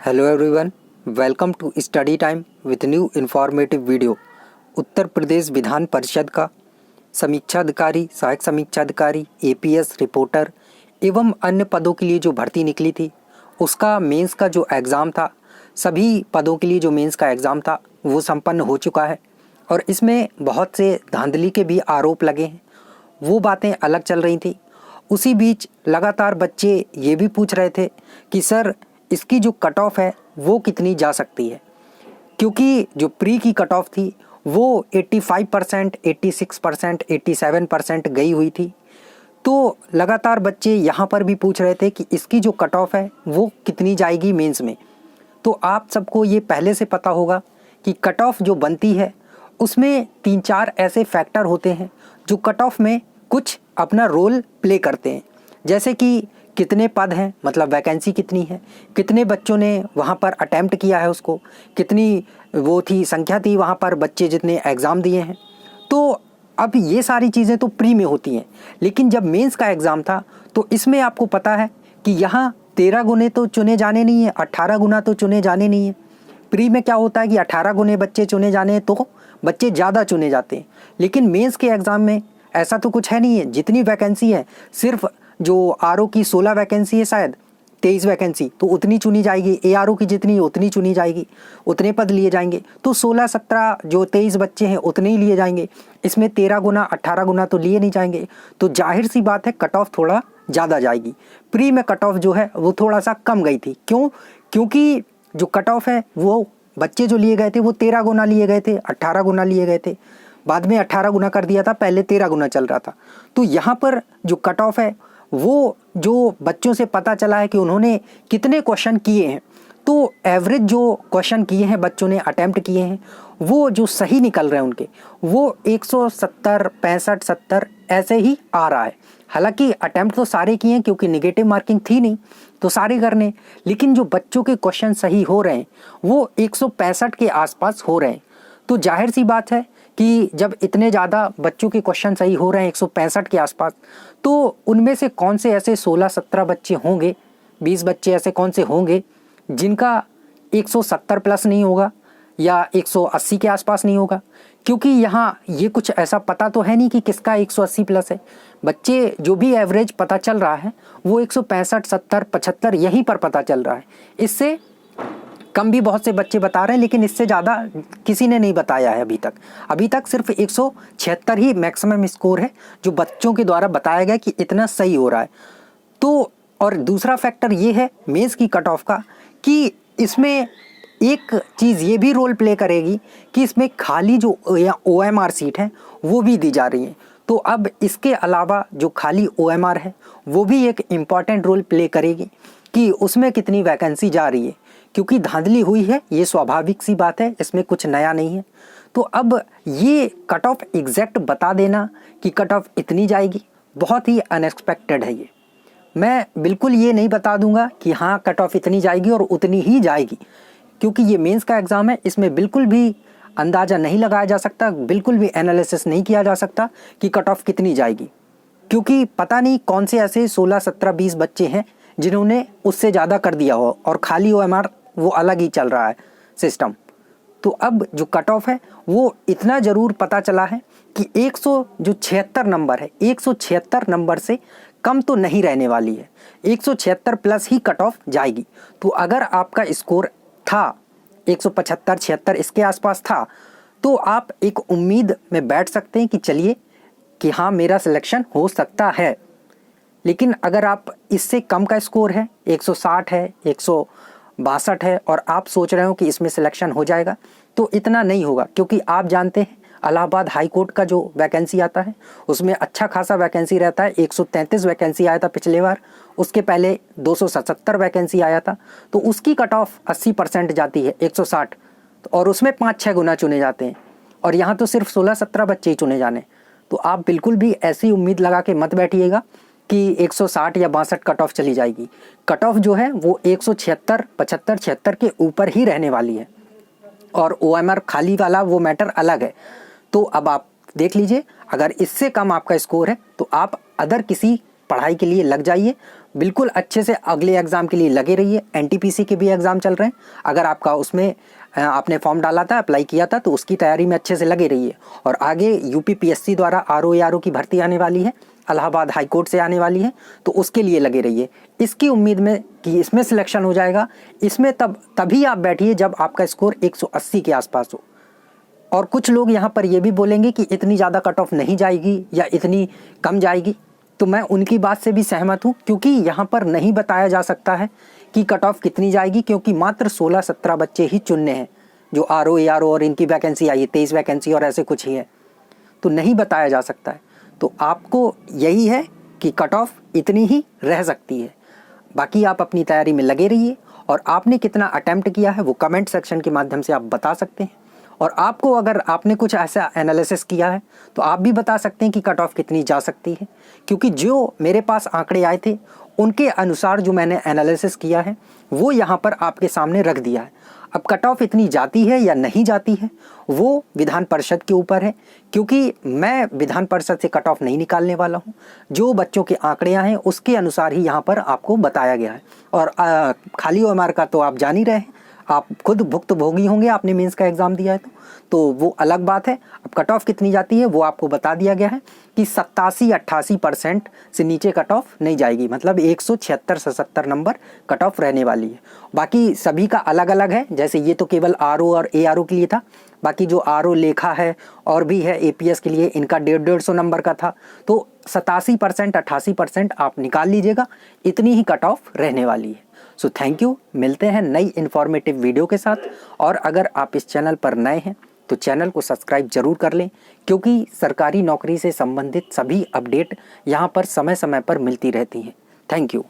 Hello everyone, welcome to study time with new informative video. Uttar Pradesh Vidhan Parishad का समीक्षा अधिकारी, सहायक समीक्षा अधिकारी, एपीएस रिपोर्टर एवं अन्य पदों के लिए जो भर्ती निकली थी उसका मेंस का जो एग्ज़ाम था, सभी पदों के लिए जो मेंस का एग्ज़ाम था वो संपन्न हो चुका है और इसमें बहुत से धांधली के भी आरोप लगे हैं। वो बातें अलग चल रही थी। उसी बीच लगातार बच्चे ये भी पूछ रहे थे कि सर इसकी जो कट ऑफ है वो कितनी जा सकती है, क्योंकि जो प्री की कट ऑफ थी वो 85%, 86%, 87% गई हुई थी। तो लगातार बच्चे यहाँ पर भी पूछ रहे थे कि इसकी जो कट ऑफ है वो कितनी जाएगी मेंस में। तो आप सबको ये पहले से पता होगा कि कट ऑफ जो बनती है उसमें 3-4 ऐसे फैक्टर होते हैं जो कट ऑफ में कुछ अपना रोल प्ले करते हैं। जैसे कि कितने पद हैं, मतलब वैकेंसी कितनी है, कितने बच्चों ने वहाँ पर अटैम्प्ट किया है उसको, कितनी वो थी संख्या थी वहाँ पर बच्चे जितने एग्ज़ाम दिए हैं। तो अब ये सारी चीज़ें तो प्री में होती हैं, लेकिन जब मेंस का एग्ज़ाम था तो इसमें आपको पता है कि यहाँ 13 गुने तो चुने जाने नहीं है, 18 गुना तो चुने जाने नहीं है। प्री में क्या होता है कि 18 गुने बच्चे चुने जाने हैं तो बच्चे ज़्यादा चुने जाते हैं, लेकिन मेंस के एग्ज़ाम में ऐसा तो कुछ है नहीं है। जितनी वैकेंसी है, सिर्फ जो आरओ की 16 वैकेंसी है, शायद 23 वैकेंसी, तो उतनी चुनी जाएगी। एआरओ की जितनी है उतनी चुनी जाएगी, उतने पद लिए जाएंगे। तो 16-17 जो 23 बच्चे हैं उतने ही लिए जाएंगे। इसमें 13 गुना 18 गुना तो लिए नहीं जाएंगे। तो जाहिर सी बात है कट ऑफ थोड़ा ज़्यादा जाएगी। प्री में कट ऑफ जो है वो थोड़ा सा कम गई थी। क्यों? क्योंकि जो कट ऑफ है वो बच्चे जो लिए गए थे वो 13 गुना लिए गए थे, 18 गुना लिए गए थे। बाद में 18 गुना कर दिया था, पहले 13 गुना चल रहा था। तो यहाँ पर जो कट ऑफ है वो जो बच्चों से पता चला है कि उन्होंने कितने क्वेश्चन किए हैं, तो एवरेज जो क्वेश्चन किए हैं बच्चों ने अटैम्प्ट किए हैं वो जो सही निकल रहे हैं उनके, वो 170, 65, 70 ऐसे ही आ रहा है। हालांकि अटैम्प्ट तो सारे किए हैं क्योंकि निगेटिव मार्किंग थी नहीं तो सारे करने, लेकिन जो बच्चों के क्वेश्चन सही हो रहे हैं वो 165 के आसपास हो रहे हैं। तो जाहिर सी बात है कि जब इतने ज़्यादा बच्चों के क्वेश्चन सही हो रहे हैं 165 के आसपास, तो उनमें से कौन से ऐसे 16-17 बच्चे होंगे, 20 बच्चे ऐसे कौन से होंगे जिनका 170 प्लस नहीं होगा या 180 के आसपास नहीं होगा। क्योंकि यहाँ ये कुछ ऐसा पता तो है नहीं कि किसका 180 प्लस है। बच्चे जो भी एवरेज पता चल रहा है वो 165, 70, 75 यहीं पर पता चल रहा है। इससे कम भी बहुत से बच्चे बता रहे हैं, लेकिन इससे ज़्यादा किसी ने नहीं बताया है अभी तक सिर्फ 176 ही मैक्सिमम स्कोर है जो बच्चों के द्वारा बताया गया कि इतना सही हो रहा है। तो और दूसरा फैक्टर ये है मेंस की कट ऑफ का कि इसमें एक चीज़ ये भी रोल प्ले करेगी कि इसमें खाली जो OMR सीट है वो भी दी जा रही है। तो अब इसके अलावा जो खाली OMR है वो भी एक इम्पॉर्टेंट रोल प्ले करेगी कि उसमें कितनी वैकेंसी जा रही है, क्योंकि धांधली हुई है, ये स्वाभाविक सी बात है, इसमें कुछ नया नहीं है। तो अब ये कट ऑफ एग्जैक्ट बता देना कि कट ऑफ इतनी जाएगी बहुत ही अनएक्सपेक्टेड है। ये मैं बिल्कुल ये नहीं बता दूंगा कि हाँ कट ऑफ इतनी जाएगी और उतनी ही जाएगी, क्योंकि ये मेंस का एग्ज़ाम है, इसमें बिल्कुल भी अंदाज़ा नहीं लगाया जा सकता, बिल्कुल भी एनालिसिस नहीं किया जा सकता कि कट ऑफ कितनी जाएगी, क्योंकि पता नहीं कौन से ऐसे 16, 17, 20 बच्चे हैं जिन्होंने उससे ज़्यादा कर दिया हो और खाली OMR वो अलग ही चल रहा है सिस्टम। तो अब जो कट ऑफ है वो इतना ज़रूर पता चला है कि 176 नंबर है, 176 नंबर से कम तो नहीं रहने वाली है, 176 प्लस ही कट ऑफ जाएगी। तो अगर आपका स्कोर था 175, 76 इसके आसपास था, तो आप एक उम्मीद में बैठ सकते हैं कि चलिए कि हाँ मेरा सिलेक्शन हो सकता है। लेकिन अगर आप इससे कम का स्कोर है, 160 है, 162 है, और आप सोच रहे हो कि इसमें सिलेक्शन हो जाएगा, तो इतना नहीं होगा। क्योंकि आप जानते हैं इलाहाबाद हाई कोर्ट का जो वैकेंसी आता है उसमें अच्छा खासा वैकेंसी रहता है। 133 वैकेंसी आया था पिछले बार, उसके पहले 277 वैकेंसी आया था। तो उसकी कट ऑफ 80% जाती है, 160, और उसमें 5-6 गुना चुने जाते हैं, और यहाँ तो सिर्फ 16-17 बच्चे ही चुने जाने। तो आप बिल्कुल भी ऐसी उम्मीद लगा के मत बैठिएगा कि 160 या 62 कट ऑफ चली जाएगी। कट ऑफ जो है वो 176, 75, 76 के ऊपर ही रहने वाली है, और OMR खाली वाला वो मैटर अलग है। तो अब आप देख लीजिए, अगर इससे कम आपका स्कोर है तो आप अदर किसी पढ़ाई के लिए लग जाइए, बिल्कुल अच्छे से अगले एग्ज़ाम के लिए लगे रहिए। एनटीपीसी के भी एग्ज़ाम चल रहे हैं, अगर आपका उसमें आपने फॉर्म डाला था, अप्लाई किया था, तो उसकी तैयारी में अच्छे से लगे रहिए। और आगे यूपीपीएससी द्वारा आरओ की भर्ती आने वाली है, इलाहाबाद हाई कोर्ट से आने वाली है, तो उसके लिए लगे रहिए। इसकी उम्मीद में कि इसमें सिलेक्शन हो जाएगा, इसमें तभी आप बैठिए जब आपका स्कोर 180 के आसपास हो। और कुछ लोग यहाँ पर ये भी बोलेंगे कि इतनी ज़्यादा कट ऑफ नहीं जाएगी या इतनी कम जाएगी, तो मैं उनकी बात से भी सहमत हूँ, क्योंकि यहाँ पर नहीं बताया जा सकता है कि कट ऑफ कितनी जाएगी, क्योंकि मात्र 16-17 बच्चे ही चुनने हैं जो आरओ और इनकी वैकेंसी आई है, 23 वैकेंसी और ऐसे कुछ ही है, तो नहीं बताया जा सकता है। तो आपको यही है कि कट ऑफ इतनी ही रह सकती है। बाकी आप अपनी तैयारी में लगे रहिए, और आपने कितना अटेम्प्ट किया है वो कमेंट सेक्शन के माध्यम से आप बता सकते हैं। और आपको अगर आपने कुछ ऐसा एनालिसिस किया है तो आप भी बता सकते हैं कि कट ऑफ कितनी जा सकती है, क्योंकि जो मेरे पास आंकड़े आए थे उनके अनुसार जो मैंने एनालिसिस किया है वो यहाँ पर आपके सामने रख दिया है। अब कट ऑफ इतनी जाती है या नहीं जाती है वो विधान परिषद के ऊपर है, क्योंकि मैं विधान परिषद से कट ऑफ नहीं निकालने वाला हूँ। जो बच्चों के आंकड़े हैं उसके अनुसार ही यहाँ पर आपको बताया गया है। और खाली ओएमआर का तो आप जान ही रहे हैं, आप खुद भुक्तभोगी होंगे, आपने मेंस का एग्ज़ाम दिया है तो वो अलग बात है। अब कट ऑफ कितनी जाती है वो आपको बता दिया गया है कि 87-88% से नीचे कट ऑफ नहीं जाएगी, मतलब 176-77 नंबर कट ऑफ रहने वाली है। बाकी सभी का अलग अलग है, जैसे ये तो केवल आरओ और एआरओ के लिए था, बाकी जो आरओ लेखा है और भी है एपीएस के लिए, इनका 150-150 नंबर का था। तो 87% 88% आप निकाल लीजिएगा, इतनी ही कट ऑफ रहने वाली है। सो थैंक यू, मिलते हैं नई इन्फॉर्मेटिव वीडियो के साथ। और अगर आप इस चैनल पर नए हैं तो चैनल को सब्सक्राइब जरूर कर लें, क्योंकि सरकारी नौकरी से संबंधित सभी अपडेट यहाँ पर समय समय पर मिलती रहती हैं। Thank you.